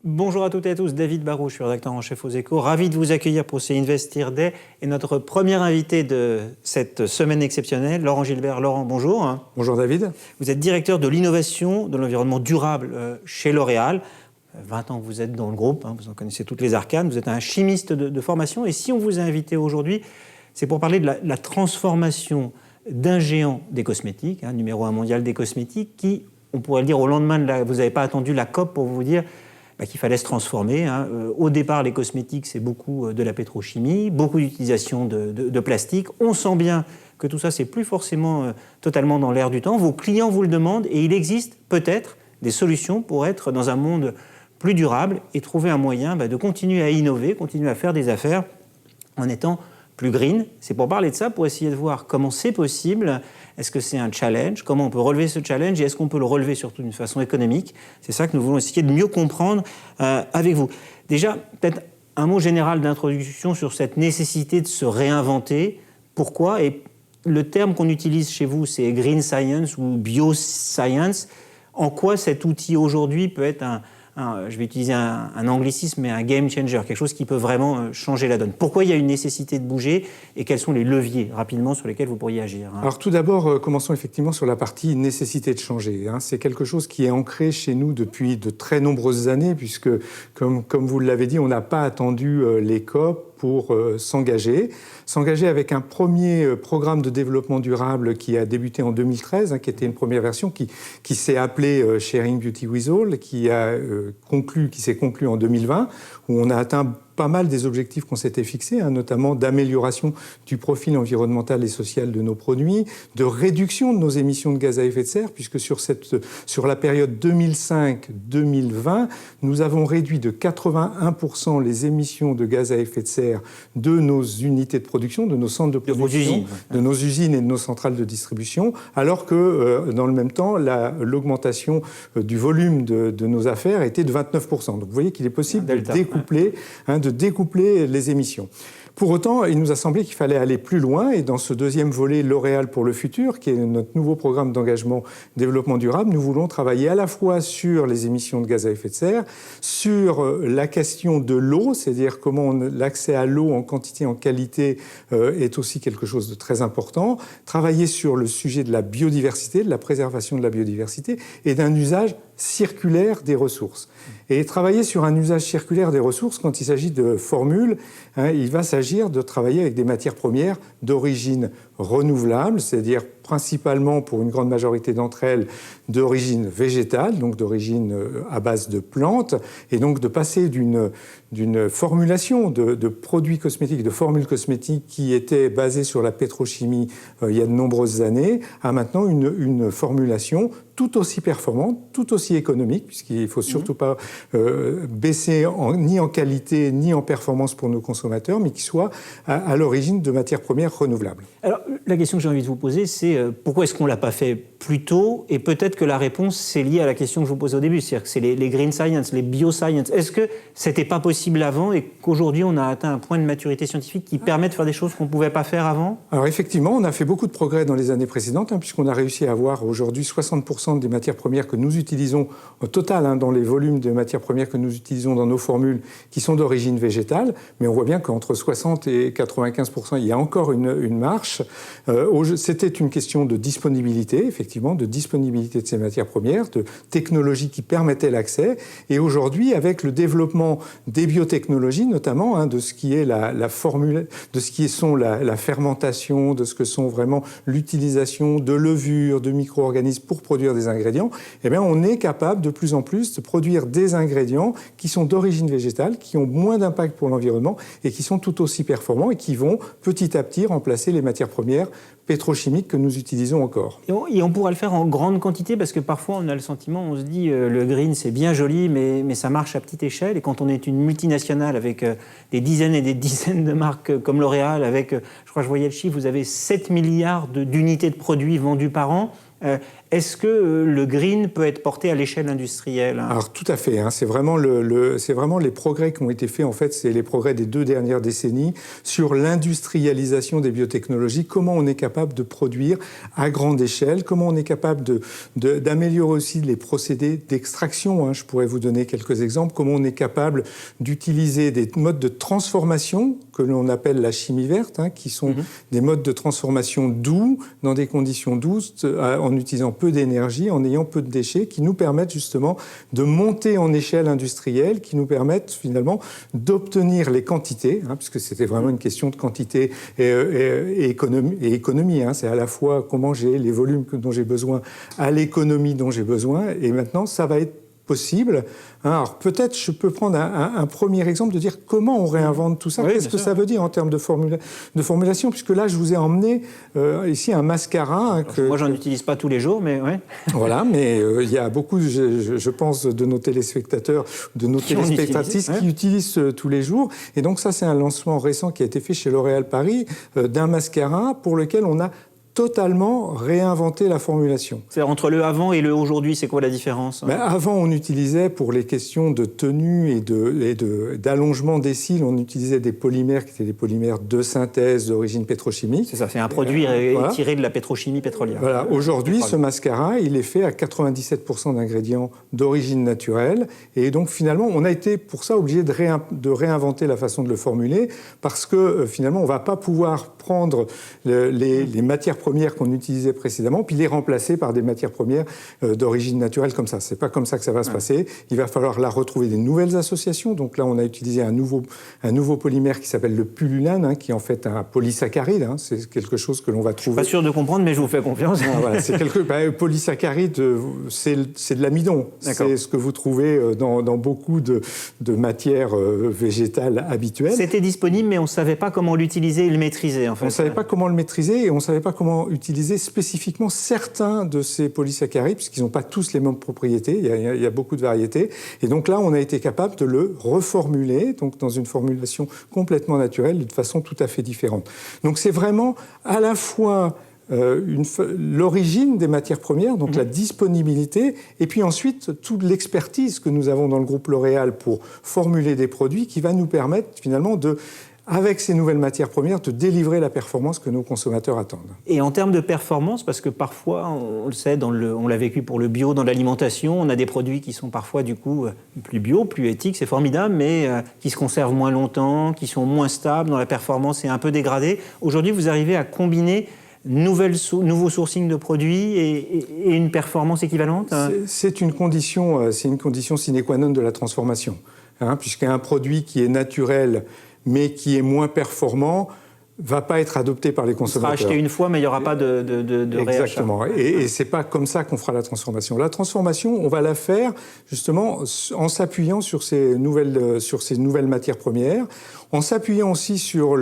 Bonjour à toutes et à tous, David Barrault, je suis rédacteur en chef aux Échos. Ravi de vous accueillir pour ce Investir Day. Et notre premier invité de cette semaine exceptionnelle, Laurent Gilbert. Laurent, bonjour. Bonjour David. Vous êtes directeur de l'innovation de l'environnement durable chez L'Oréal. 20 ans que vous êtes dans le groupe, vous en connaissez toutes les arcanes. Vous êtes un chimiste de formation. Et si on vous a invité aujourd'hui, c'est pour parler de la transformation d'un géant des cosmétiques, numéro 1 mondial des cosmétiques, qui, on pourrait le dire au lendemain vous n'avez pas attendu la COP pour vous dire qu'il fallait se transformer. Au départ, les cosmétiques, c'est beaucoup de la pétrochimie, beaucoup d'utilisation de plastique. On sent bien que tout ça, c'est plus forcément totalement dans l'air du temps. Vos clients vous le demandent et il existe peut-être des solutions pour être dans un monde plus durable et trouver un moyen de continuer à innover, continuer à faire des affaires en étant plus green. C'est pour parler de ça, pour essayer de voir comment c'est possible. Est-ce que c'est un challenge? Comment on peut relever ce challenge? Et est-ce qu'on peut le relever surtout d'une façon économique? C'est ça que nous voulons essayer de mieux comprendre avec vous. Déjà, peut-être un mot général d'introduction sur cette nécessité de se réinventer. Pourquoi? Et le terme qu'on utilise chez vous, c'est green science ou bioscience. En quoi cet outil aujourd'hui peut être je vais utiliser un anglicisme, mais un game changer, quelque chose qui peut vraiment changer la donne. Pourquoi il y a une nécessité de bouger et quels sont les leviers rapidement sur lesquels vous pourriez agir? Alors tout d'abord, commençons effectivement sur la partie nécessité de changer. C'est quelque chose qui est ancré chez nous depuis de très nombreuses années, puisque, comme vous l'avez dit, on n'a pas attendu les COP pour s'engager avec un premier programme de développement durable qui a débuté en 2013, qui était une première version qui s'est appelée Sharing Beauty with All, qui s'est conclu en 2020, où on a atteint pas mal des objectifs qu'on s'était fixés, notamment d'amélioration du profil environnemental et social de nos produits, de réduction de nos émissions de gaz à effet de serre, puisque sur la période 2005-2020, nous avons réduit de 81% les émissions de gaz à effet de serre de nos unités de production, de nos centres de production, de nos usines et de nos centrales de distribution, alors que dans le même temps, l'augmentation du volume de nos affaires était de 29%. Donc vous voyez qu'il est possible de découpler les émissions. Pour autant, il nous a semblé qu'il fallait aller plus loin et dans ce deuxième volet L'Oréal pour le futur, qui est notre nouveau programme d'engagement développement durable, nous voulons travailler à la fois sur les émissions de gaz à effet de serre, sur la question de l'eau, c'est-à-dire comment l'accès à l'eau en quantité, en qualité est aussi quelque chose de très important, travailler sur le sujet de la biodiversité, de la préservation de la biodiversité et d'un usage circulaire des ressources. Et travailler sur un usage circulaire des ressources, quand il s'agit de formules, il va s'agir de travailler avec des matières premières d'origine renouvelable, c'est-à-dire principalement pour une grande majorité d'entre elles d'origine végétale, donc d'origine à base de plantes, et donc de passer d'une formulation de produits cosmétiques, de formules cosmétiques qui étaient basées sur la pétrochimie il y a de nombreuses années, à maintenant une formulation tout aussi performante, tout aussi économique, puisqu'il ne faut surtout pas baisser ni en qualité ni en performance pour nos consommateurs, mais qui soit à l'origine de matières premières renouvelables. Alors, la question que j'ai envie de vous poser, c'est pourquoi est-ce qu'on ne l'a pas fait plus tôt? Et peut-être que la réponse, c'est liée à la question que je vous posais au début, c'est-à-dire que c'est les green science, les bioscience. Est-ce que ce n'était pas possible avant et qu'aujourd'hui, on a atteint un point de maturité scientifique qui permet de faire des choses qu'on ne pouvait pas faire avant? Alors effectivement, on a fait beaucoup de progrès dans les années précédentes, puisqu'on a réussi à avoir aujourd'hui 60% des matières premières que nous utilisons au total, dans les volumes de matières premières que nous utilisons dans nos formules, qui sont d'origine végétale. Mais on voit bien qu'entre 60 et 95%, il y a encore une marche. C'était une question de disponibilité, effectivement, de disponibilité de ces matières premières, de technologies qui permettaient l'accès. Et aujourd'hui, avec le développement des biotechnologies, notamment, de ce qui est la formule, de ce qui sont la fermentation, de ce que sont vraiment l'utilisation de levures, de micro-organismes pour produire des ingrédients, eh bien, on est capable de plus en plus de produire des ingrédients qui sont d'origine végétale, qui ont moins d'impact pour l'environnement et qui sont tout aussi performants et qui vont petit à petit remplacer les matières premières pétrochimiques que nous utilisons encore. Et on pourra le faire en grande quantité parce que parfois on a le sentiment, on se dit le green c'est bien joli mais ça marche à petite échelle et quand on est une multinationale avec des dizaines et des dizaines de marques comme L'Oréal avec, je crois que je voyais le chiffre, vous avez 7 milliards d'unités de produits vendus par an. Est-ce que le green peut être porté à l'échelle industrielle? Alors tout à fait, c'est vraiment, c'est vraiment les progrès qui ont été faits, en fait, c'est les progrès des 2 dernières décennies sur l'industrialisation des biotechnologies, comment on est capable de produire à grande échelle, comment on est capable d'améliorer aussi les procédés d'extraction. Je pourrais vous donner quelques exemples, comment on est capable d'utiliser des modes de transformation que l'on appelle la chimie verte, qui sont des modes de transformation doux, dans des conditions douces, en utilisant peu d'énergie, en ayant peu de déchets, qui nous permettent justement de monter en échelle industrielle, qui nous permettent finalement d'obtenir les quantités, puisque c'était vraiment une question de quantité et économie. C'est à la fois comment j'ai les volumes dont j'ai besoin à l'économie dont j'ai besoin, et maintenant ça va être possible. Alors peut-être je peux prendre un premier exemple de dire comment on réinvente tout ça. Qu'est-ce que ça veut dire en termes de formulation, puisque là je vous ai emmené ici un mascara. Moi j'en utilise pas tous les jours, mais ouais. Voilà, mais il y a beaucoup, je pense, de nos téléspectateurs, de nos téléspectatrices qui utilisent tous les jours. Et donc ça c'est un lancement récent qui a été fait chez L'Oréal Paris d'un mascara pour lequel on a totalement réinventer la formulation. C'est entre le avant et le aujourd'hui, c'est quoi la différence? Avant, on utilisait, pour les questions de tenue et d'allongement des cils, on utilisait des polymères qui étaient des polymères de synthèse d'origine pétrochimique. C'est ça, c'est un produit tiré de la pétrochimie pétrolière. Voilà. Aujourd'hui, ce mascara, il est fait à 97% d'ingrédients d'origine naturelle. Et donc, finalement, on a été, pour ça, obligé de réinventer la façon de le formuler, parce que, finalement, on ne va pas pouvoir prendre les matières premières qu'on utilisait précédemment, puis les remplacer par des matières premières d'origine naturelle comme ça. C'est pas comme ça que ça va se passer. Il va falloir là retrouver des nouvelles associations. Donc là, on a utilisé un nouveau polymère qui s'appelle le pullulane, qui est en fait un polysaccharide. C'est quelque chose que l'on va trouver. Je suis pas sûr de comprendre, mais je vous fais confiance. Voilà, c'est polysaccharide, c'est de l'amidon. C'est ce que vous trouvez dans beaucoup de matières végétales habituelles. C'était disponible, mais on ne savait pas comment l'utiliser et le maîtriser. En fait. On ne savait pas comment le maîtriser et on ne savait pas comment utiliser spécifiquement certains de ces polysaccharides, puisqu'ils n'ont pas tous les mêmes propriétés, il y a beaucoup de variétés. Et donc là, on a été capable de le reformuler, donc dans une formulation complètement naturelle, de façon tout à fait différente. Donc c'est vraiment à la fois l'origine des matières premières, donc la disponibilité, et puis ensuite toute l'expertise que nous avons dans le groupe L'Oréal pour formuler des produits qui va nous permettre finalement avec ces nouvelles matières premières, de délivrer la performance que nos consommateurs attendent. Et en termes de performance, parce que parfois, on le sait, on l'a vécu pour le bio dans l'alimentation, on a des produits qui sont parfois du coup plus bio, plus éthiques, c'est formidable, mais qui se conservent moins longtemps, qui sont moins stables, dont la performance est un peu dégradée. Aujourd'hui, vous arrivez à combiner nouveaux sourcing de produits et une performance équivalente? C'est une condition sine qua non de la transformation, puisqu'un produit qui est naturel mais qui est moins performant, ne va pas être adopté par les consommateurs. Il sera acheté une fois, mais il n'y aura pas de réachat. Exactement. Et ce n'est pas comme ça qu'on fera la transformation. La transformation, on va la faire justement en s'appuyant sur ces nouvelles matières premières, en s'appuyant aussi sur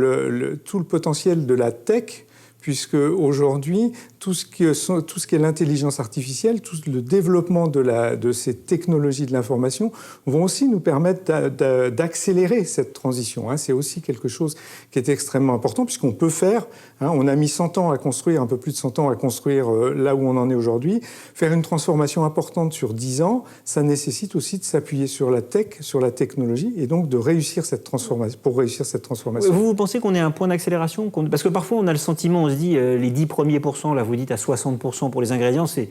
tout le potentiel de la tech, puisque aujourd'hui, tout ce qui est l'intelligence artificielle, tout le développement de ces technologies de l'information vont aussi nous permettre d'accélérer cette transition. C'est aussi quelque chose qui est extrêmement important, puisqu'on peut faire, on a mis 100 ans à construire, un peu plus de 100 ans à construire là où on en est aujourd'hui, faire une transformation importante sur 10 ans, ça nécessite aussi de s'appuyer sur la tech, sur la technologie, et donc de réussir cette transformation, pour réussir cette transformation. Vous pensez qu'on est à un point d'accélération? Parce que parfois on a le sentiment, on se dit, les 10 premiers pourcents, là vous dites à 60% pour les ingrédients, c'est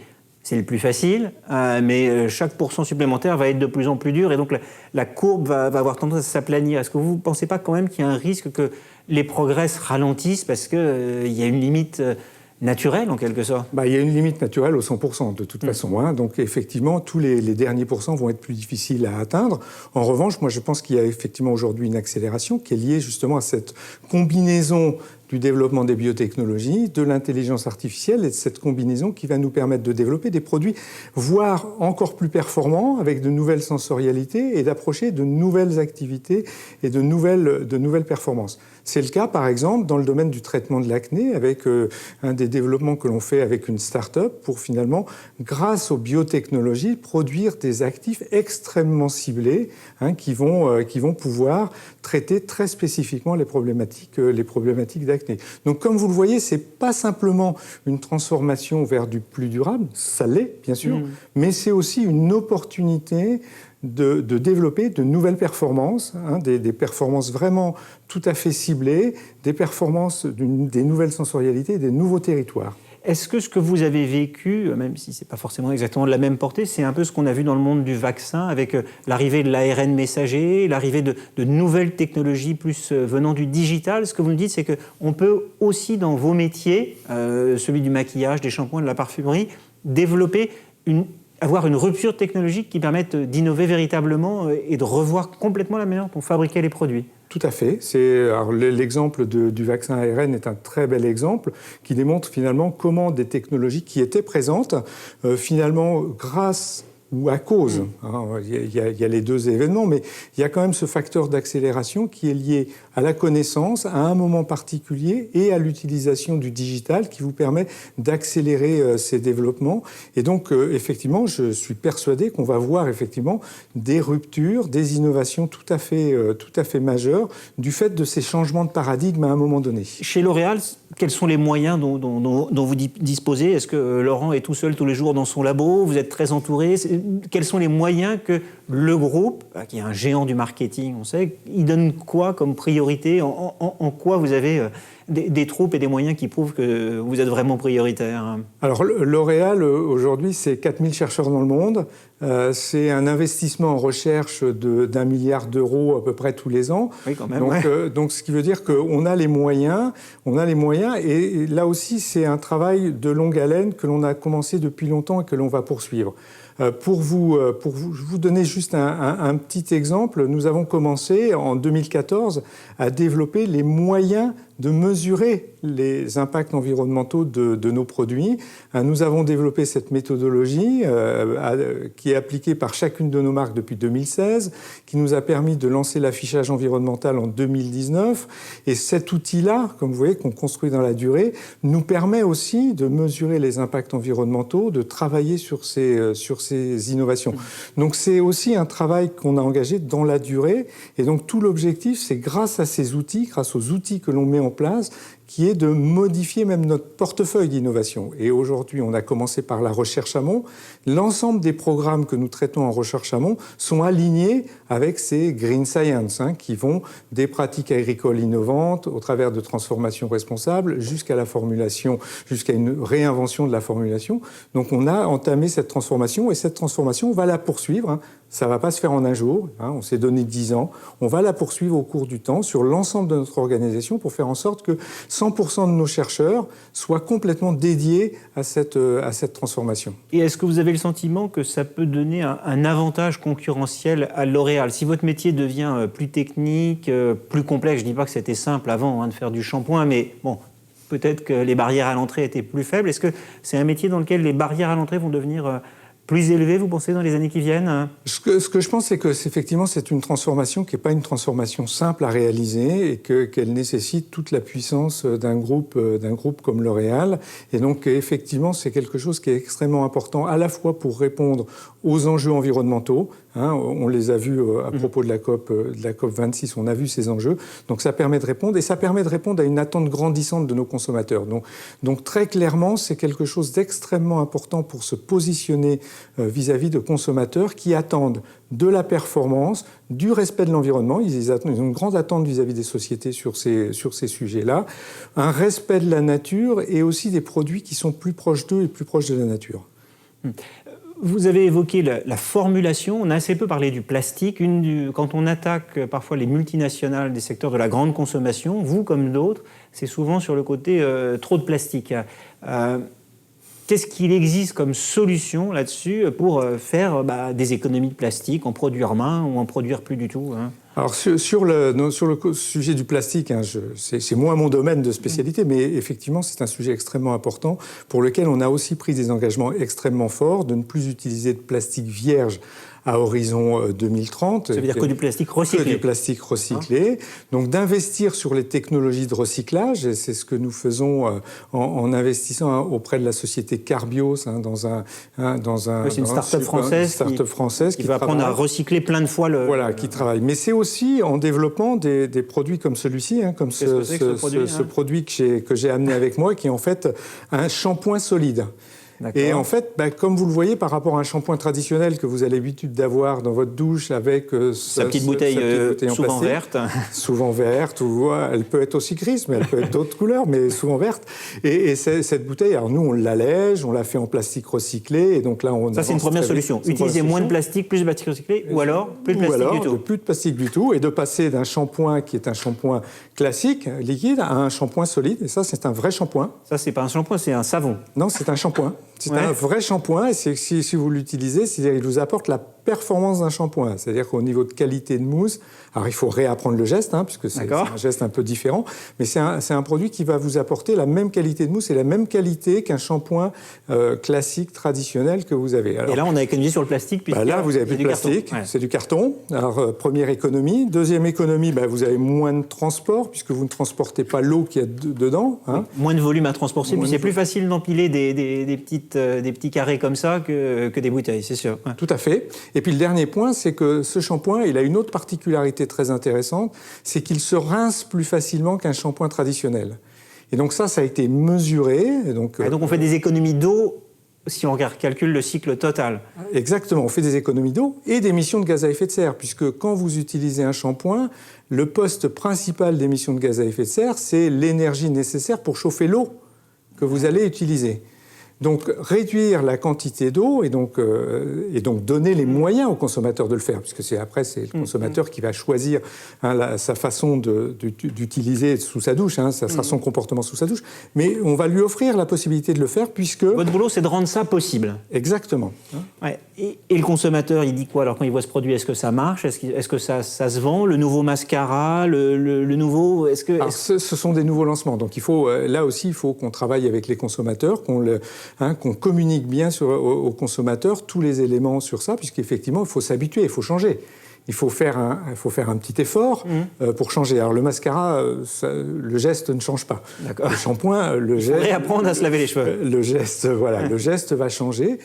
le plus facile, mais chaque pourcent supplémentaire va être de plus en plus dur, et donc la courbe va avoir tendance à s'aplanir. Est-ce que vous ne pensez pas quand même qu'il y a un risque que les progrès se ralentissent parce qu'il y a une limite naturelle en quelque sorte? Il y a une limite naturelle aux 100% de toute façon. Donc effectivement, tous les derniers pourcents vont être plus difficiles à atteindre. En revanche, moi je pense qu'il y a effectivement aujourd'hui une accélération qui est liée justement à cette combinaison du développement des biotechnologies, de l'intelligence artificielle et de cette combinaison qui va nous permettre de développer des produits, voire encore plus performants, avec de nouvelles sensorialités et d'approcher de nouvelles activités et de nouvelles performances. C'est le cas, par exemple, dans le domaine du traitement de l'acné, avec un des développements que l'on fait avec une start-up pour finalement, grâce aux biotechnologies, produire des actifs extrêmement ciblés qui vont pouvoir traiter très spécifiquement les problématiques d'acné. d'acné. Donc comme vous le voyez, c'est pas simplement une transformation vers du plus durable, ça l'est bien sûr, mais c'est aussi une opportunité de développer de nouvelles performances, des performances vraiment tout à fait ciblées, des performances, des nouvelles sensorialités, des nouveaux territoires. Est-ce que ce que vous avez vécu, même si ce n'est pas forcément exactement de la même portée, c'est un peu ce qu'on a vu dans le monde du vaccin, avec l'arrivée de l'ARN messager, l'arrivée de nouvelles technologies plus venant du digital? Ce que vous nous dites, c'est qu'on peut aussi, dans vos métiers, celui du maquillage, des shampoings, de la parfumerie, développer avoir une rupture technologique qui permette d'innover véritablement et de revoir complètement la manière dont on fabriquait les produits. Tout à fait. L'exemple du vaccin ARN est un très bel exemple qui démontre finalement comment des technologies qui étaient présentes, finalement, grâce ou à cause, il y a les deux événements, mais il y a quand même ce facteur d'accélération qui est lié à la connaissance, à un moment particulier et à l'utilisation du digital qui vous permet d'accélérer ces développements. Et donc, effectivement, je suis persuadé qu'on va voir effectivement des ruptures, des innovations tout à fait majeures du fait de ces changements de paradigme à un moment donné. Chez L'Oréal, quels sont les moyens dont vous disposez? Est-ce que Laurent est tout seul tous les jours dans son labo? Vous êtes très entouré? Quels sont les moyens que le groupe, qui est un géant du marketing, on sait, il donne quoi comme priorité? En quoi vous avez des troupes et des moyens qui prouvent que vous êtes vraiment prioritaire? Alors, L'Oréal, aujourd'hui, c'est 4000 chercheurs dans le monde. C'est un investissement en recherche d'1 milliard d'euros à peu près tous les ans. Oui, quand même. Donc, ce qui veut dire qu'on a les moyens. Et là aussi, c'est un travail de longue haleine que l'on a commencé depuis longtemps et que l'on va poursuivre. Pour vous donner juste un petit exemple, nous avons commencé en 2014 à développer les moyens de mesurer les impacts environnementaux de nos produits. Nous avons développé cette méthodologie qui est appliquée par chacune de nos marques depuis 2016, qui nous a permis de lancer l'affichage environnemental en 2019. Et cet outil-là, comme vous voyez, qu'on construit dans la durée, nous permet aussi de mesurer les impacts environnementaux, de travailler sur ces innovations. Donc c'est aussi un travail qu'on a engagé dans la durée. Et donc tout l'objectif, c'est grâce à ces outils, grâce aux outils que l'on met en place, qui est de modifier même notre portefeuille d'innovation. Et aujourd'hui, on a commencé par la recherche amont. L'ensemble des programmes que nous traitons en recherche amont sont alignés avec ces green science, qui vont des pratiques agricoles innovantes au travers de transformations responsables jusqu'à la formulation, jusqu'à une réinvention de la formulation. Donc on a entamé cette transformation et cette transformation, on va la poursuivre. Ça ne va pas se faire en un jour, on s'est donné 10 ans. On va la poursuivre au cours du temps sur l'ensemble de notre organisation pour faire en sorte que 100% de nos chercheurs soient complètement dédiés à cette transformation. Et est-ce que vous avez le sentiment que ça peut donner un avantage concurrentiel à L'Oréal? Si votre métier devient plus technique, plus complexe, je ne dis pas que c'était simple avant de faire du shampoing, mais bon, peut-être que les barrières à l'entrée étaient plus faibles. Est-ce que c'est un métier dans lequel les barrières à l'entrée vont devenir plus élevé, vous pensez, dans les années qui viennent? Ce que je pense, c'est que effectivement, c'est une transformation qui n'est pas une transformation simple à réaliser et qu'elle nécessite toute la puissance d'un groupe comme L'Oréal. Et donc, effectivement, c'est quelque chose qui est extrêmement important, à la fois pour répondre aux enjeux environnementaux. On les a vus à propos de la COP 26, on a vu ces enjeux. Donc ça permet de répondre, et ça permet de répondre à une attente grandissante de nos consommateurs. Donc très clairement, c'est quelque chose d'extrêmement important pour se positionner vis-à-vis de consommateurs qui attendent de la performance, du respect de l'environnement. Ils ont une grande attente vis-à-vis des sociétés sur ces sujets-là, un respect de la nature et aussi des produits qui sont plus proches d'eux et plus proches de la nature. Vous avez évoqué la formulation, on a assez peu parlé du plastique. Quand on attaque parfois les multinationales des secteurs de la grande consommation, vous comme d'autres, c'est souvent sur le côté trop de plastique. Qu'est-ce qu'il existe comme solution là-dessus pour faire des économies de plastique, en produire moins ou en produire plus du tout? Alors sur le sujet du plastique, c'est moins mon domaine de spécialité, mais effectivement c'est un sujet extrêmement important pour lequel on a aussi pris des engagements extrêmement forts de ne plus utiliser de plastique vierge à horizon 2030. Ça veut dire que du plastique recyclé. Que du plastique recyclé. Donc d'investir sur les technologies de recyclage, et c'est ce que nous faisons en investissant auprès de la société Carbios dans un c'est une start-up française qui va apprendre à recycler plein de fois qui travaille. Mais c'est aussi en développant des produits comme celui-ci, comme ce produit que j'ai amené avec moi, qui est en fait un shampoing solide. Et en fait, comme vous le voyez, par rapport à un shampoing traditionnel que vous avez l'habitude d'avoir dans votre douche avec sa petite bouteille en souvent plastique, verte. Souvent verte, ou elle peut être aussi grise, mais elle peut être d'autres couleurs, mais souvent verte. Et cette bouteille, alors nous, on l'allège, on la fait en plastique recyclé, et donc là, ça, c'est une première solution. Utiliser moins de plastique, plus de plastique recyclé, ou alors plus de plastique du tout. Plus de plastique du tout, et de passer d'un shampoing qui est un shampoing classique, liquide, à un shampoing solide. Et ça, c'est un vrai shampoing. Ça, c'est pas un shampoing, c'est un savon. Non, c'est un shampoing. C'est un vrai shampoing, et si vous l'utilisez, c'est-à-dire il vous apporte la performance d'un shampoing. C'est-à-dire qu'au niveau de qualité de mousse, alors il faut réapprendre le geste, puisque c'est un geste un peu différent, mais c'est un produit qui va vous apporter la même qualité de mousse et la même qualité qu'un shampoing classique, traditionnel que vous avez. Alors, et là, on a économisé sur le plastique. Là, vous avez plus de plastique, c'est du carton. Alors, première économie. Deuxième économie, vous avez moins de transport, puisque vous ne transportez pas l'eau qu'il y a dedans. Moins de volume à transporter, puis c'est plus facile d'empiler des petits carrés comme ça que des bouteilles, c'est sûr. Tout à fait. Et puis le dernier point, c'est que ce shampoing, il a une autre particularité très intéressante, c'est qu'il se rince plus facilement qu'un shampoing traditionnel. Et donc ça a été mesuré. Et donc on fait des économies d'eau si on calcule le cycle total. Exactement, on fait des économies d'eau et d'émissions de gaz à effet de serre, puisque quand vous utilisez un shampoing, le poste principal d'émissions de gaz à effet de serre, c'est l'énergie nécessaire pour chauffer l'eau que vous allez utiliser. Donc réduire la quantité d'eau et donc donner les moyens au consommateur de le faire, puisque c'est le consommateur qui va choisir sa façon d'utiliser sous sa douche, ça sera son comportement sous sa douche, mais on va lui offrir la possibilité de le faire puisque... Votre boulot, c'est de rendre ça possible. Exactement. Ouais. Et le consommateur, il dit quoi alors quand il voit ce produit? Est-ce que ça marche? Est-ce que ça se vend? Le nouveau mascara, le nouveau... Ce sont des nouveaux lancements, donc là aussi il faut qu'on travaille avec les consommateurs, qu'on communique bien aux consommateurs tous les éléments sur ça, puisqu'effectivement, il faut s'habituer, il faut changer. Il faut faire un petit effort pour changer. Alors le mascara, le geste ne change pas. D'accord. Le shampoing, le geste... Il faut réapprendre à se laver les cheveux. Le geste va changer.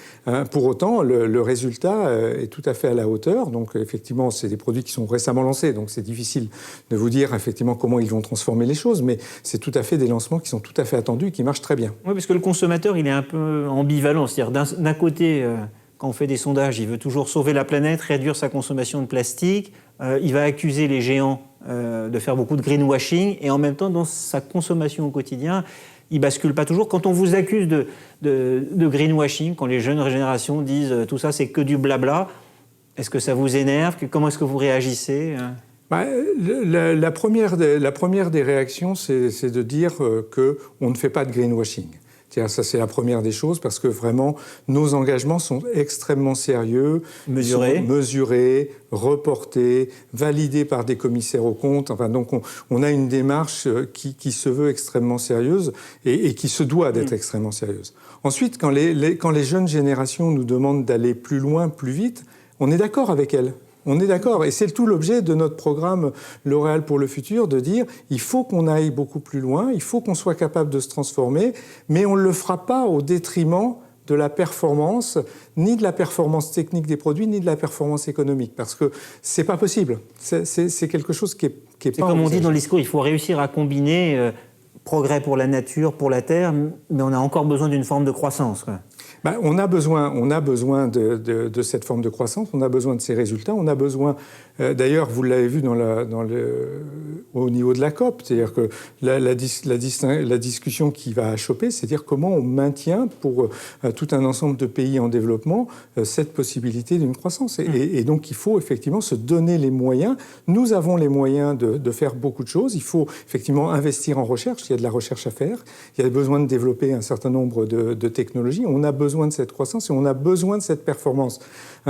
Pour autant, le résultat est tout à fait à la hauteur. Donc effectivement, c'est des produits qui sont récemment lancés, donc c'est difficile de vous dire effectivement comment ils vont transformer les choses, mais c'est tout à fait des lancements qui sont tout à fait attendus et qui marchent très bien. Oui, parce que le consommateur, il est un peu ambivalent. C'est-à-dire d'un côté... Quand on fait des sondages, il veut toujours sauver la planète, réduire sa consommation de plastique. Il va accuser les géants de faire beaucoup de greenwashing. Et en même temps, dans sa consommation au quotidien, il ne bascule pas toujours. Quand on vous accuse de greenwashing, quand les jeunes générations disent tout ça, c'est que du blabla, est-ce que ça vous énerve? Comment est-ce que vous réagissez? La première des réactions, c'est de dire qu'on ne fait pas de greenwashing. Ça, c'est la première des choses, parce que vraiment, nos engagements sont extrêmement sérieux, mesurés, reportés, validés par des commissaires aux comptes. Donc, on a une démarche qui se veut extrêmement sérieuse et qui se doit d'être extrêmement sérieuse. Ensuite, quand les jeunes générations nous demandent d'aller plus loin, plus vite, on est d'accord avec elles. On est d'accord, et c'est tout l'objet de notre programme L'Oréal pour le futur, de dire il faut qu'on aille beaucoup plus loin, il faut qu'on soit capable de se transformer, mais on ne le fera pas au détriment de la performance, ni de la performance technique des produits, ni de la performance économique, parce que c'est pas possible. C'est quelque chose qui est pas... C'est comme on dit dans le discours, il faut réussir à combiner progrès pour la nature, pour la terre, mais on a encore besoin d'une forme de croissance, quoi. On a besoin de cette forme de croissance, on a besoin de ces résultats, on a besoin, d'ailleurs, vous l'avez vu au niveau de la COP, c'est-à-dire que la discussion qui va choper, c'est-à-dire comment on maintient pour tout un ensemble de pays en développement cette possibilité d'une croissance. Et donc, il faut effectivement se donner les moyens. Nous avons les moyens de faire beaucoup de choses. Il faut effectivement investir en recherche. Il y a de la recherche à faire. Il y a besoin de développer un certain nombre de technologies. On a besoin de cette croissance et on a besoin de cette performance.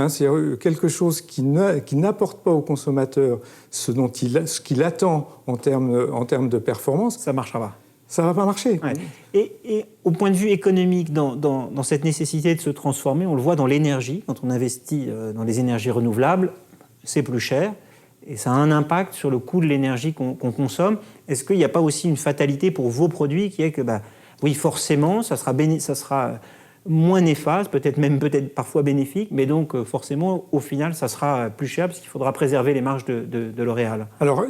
C'est quelque chose qui n'apporte pas au consommateur ce qu'il attend en termes de performance. Ça ne marchera pas. Ça ne va pas marcher. Ouais. Et au point de vue économique, dans cette nécessité de se transformer, on le voit dans l'énergie. Quand on investit dans les énergies renouvelables, c'est plus cher. Et ça a un impact sur le coût de l'énergie qu'on consomme. Est-ce qu'il n'y a pas aussi une fatalité pour vos produits qui est que, oui, forcément, ça sera moins néfaste, peut-être parfois bénéfique, mais donc forcément, au final, ça sera plus cher parce qu'il faudra préserver les marges de L'Oréal. Alors,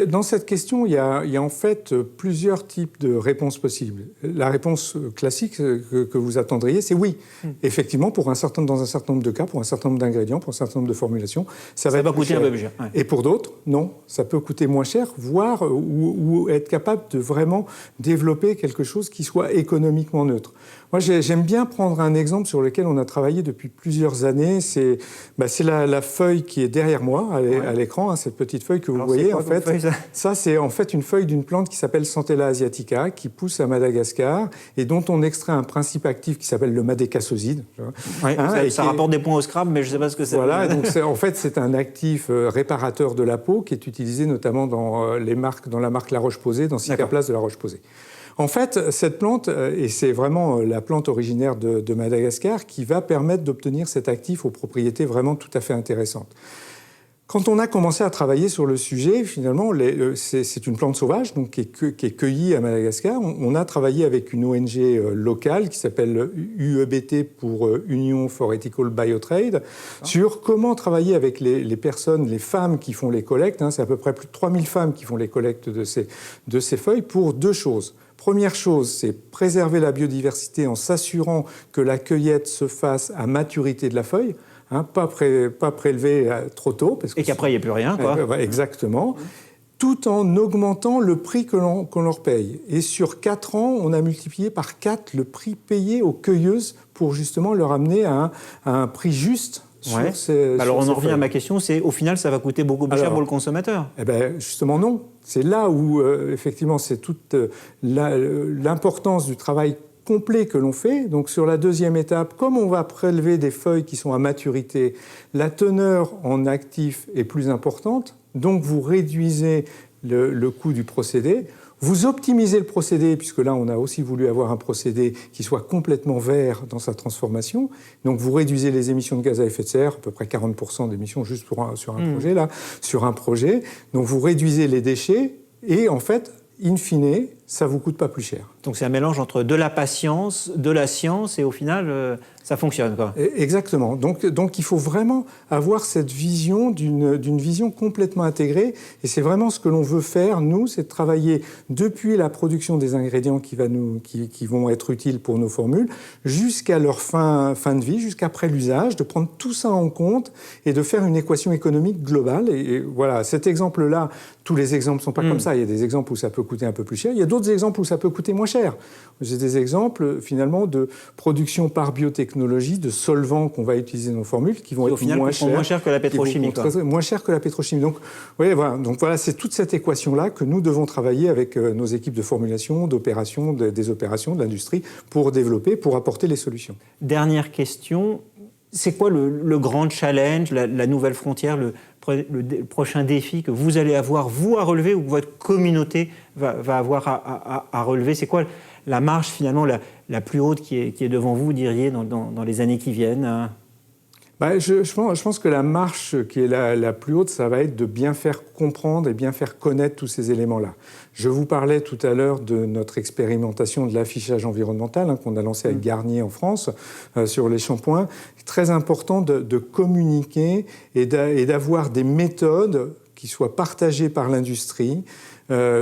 dans cette question, il y a en fait plusieurs types de réponses possibles. La réponse classique que vous attendriez, c'est oui. Effectivement, dans un certain nombre de cas, pour un certain nombre d'ingrédients, pour un certain nombre de formulations, ça va coûter un peu plus cher. Ouais. Et pour d'autres, non, ça peut coûter moins cher, voire ou être capable de vraiment développer quelque chose qui soit économiquement neutre. Moi, j'aime bien prendre un exemple sur lequel on a travaillé depuis plusieurs années. C'est la feuille qui est derrière moi, à l'écran, hein, cette petite feuille que vous voyez. En fait, ça, c'est en fait une feuille d'une plante qui s'appelle Centella asiatica, qui pousse à Madagascar et dont on extrait un principe actif qui s'appelle le madécassoside. Oui, ça rapporte des points au Scrabble, mais je ne sais pas ce que c'est. Voilà, donc en fait, c'est un actif réparateur de la peau qui est utilisé notamment dans la marque La Roche-Posay, dans Cicaplast de La Roche-Posay. En fait, cette plante, et c'est vraiment la plante originaire de Madagascar, qui va permettre d'obtenir cet actif aux propriétés vraiment tout à fait intéressantes. Quand on a commencé à travailler sur le sujet, finalement, c'est une plante sauvage donc, qui est cueillie à Madagascar. On a travaillé avec une ONG locale qui s'appelle UEBT pour Union for Ethical Biotrade sur comment travailler avec les personnes, les femmes qui font les collectes. Hein, c'est à peu près plus de 3000 femmes qui font les collectes de ces feuilles pour deux choses. Première chose, c'est préserver la biodiversité en s'assurant que la cueillette se fasse à maturité de la feuille, hein, pas prélever trop tôt. Et qu'après, il n'y ait plus rien, quoi. Exactement. Tout en augmentant le prix qu'on leur paye. Et sur 4 ans, on a multiplié par 4 le prix payé aux cueilleuses pour justement leur amener à un prix juste. Alors on en revient à ma question, c'est au final ça va coûter beaucoup plus cher pour le consommateur. Eh ben justement non, c'est là où effectivement c'est toute l'importance du travail complet que l'on fait. Donc sur la deuxième étape, comme on va prélever des feuilles qui sont à maturité, la teneur en actifs est plus importante, donc vous réduisez le coût du procédé. Vous optimisez le procédé, puisque là, on a aussi voulu avoir un procédé qui soit complètement vert dans sa transformation. Donc, vous réduisez les émissions de gaz à effet de serre, à peu près 40% d'émissions juste sur un projet. Donc, vous réduisez les déchets et, en fait, in fine, ça ne vous coûte pas plus cher. Donc, c'est un mélange entre de la patience, de la science et au final, ça fonctionne, quoi. Exactement. Donc, il faut vraiment avoir cette vision d'une vision complètement intégrée. Et c'est vraiment ce que l'on veut faire, nous, c'est de travailler depuis la production des ingrédients qui vont être utiles pour nos formules, jusqu'à leur fin de vie, jusqu'après l'usage, de prendre tout ça en compte et de faire une équation économique globale. Et voilà, cet exemple-là, tous les exemples ne sont pas comme ça. Il y a des exemples où ça peut coûter un peu plus cher. Il y a d'autres exemples où ça peut coûter moins cher. J'ai des exemples, finalement, de production par biotechnologie, de solvants qu'on va utiliser dans nos formules, qui vont être moins cher que la pétrochimie. Moins cher que la pétrochimie. Donc, voilà, c'est toute cette équation-là que nous devons travailler avec nos équipes de formulation, d'opération, des opérations, de l'industrie, pour développer, pour apporter les solutions. Dernière question. C'est quoi le grand challenge, la nouvelle frontière, le prochain défi que vous allez avoir, vous, à relever, ou que votre communauté va avoir à relever? C'est quoi la marche, finalement, la plus haute qui est devant vous, diriez, dans les années qui viennent? Je pense que la marche qui est la plus haute, ça va être de bien faire comprendre et bien faire connaître tous ces éléments-là. Je vous parlais tout à l'heure de notre expérimentation de l'affichage environnemental qu'on a lancé avec Garnier en France sur les shampoings. C'est très important de communiquer et d'avoir des méthodes qui soient partagées par l'industrie,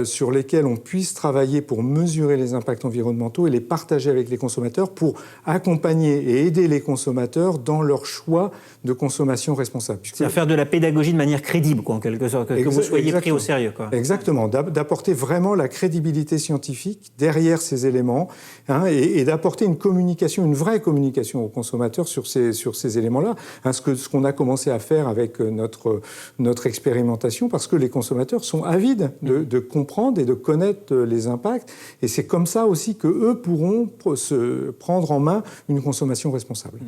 sur lesquels on puisse travailler pour mesurer les impacts environnementaux et les partager avec les consommateurs pour accompagner et aider les consommateurs dans leur choix de consommation responsable. C'est-à-dire faire de la pédagogie de manière crédible, quoi, en quelque sorte, que vous soyez pris au sérieux, quoi. Exactement, d'apporter vraiment la crédibilité scientifique derrière ces éléments, hein, et d'apporter une vraie communication aux consommateurs sur ces éléments-là, hein, ce qu'on a commencé à faire avec notre expérimentation, parce que les consommateurs sont avides de comprendre et de connaître les impacts. Et c'est comme ça aussi qu'eux pourront se prendre en main une consommation responsable.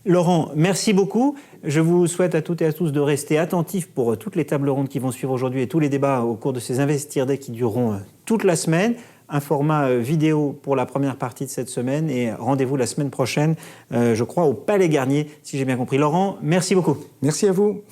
Laurent, merci beaucoup. Je vous souhaite à toutes et à tous de rester attentifs pour toutes les tables rondes qui vont suivre aujourd'hui et tous les débats au cours de ces Investir Day qui dureront toute la semaine. Un format vidéo pour la première partie de cette semaine et rendez-vous la semaine prochaine, je crois, au Palais Garnier, si j'ai bien compris. Laurent, merci beaucoup. Merci à vous.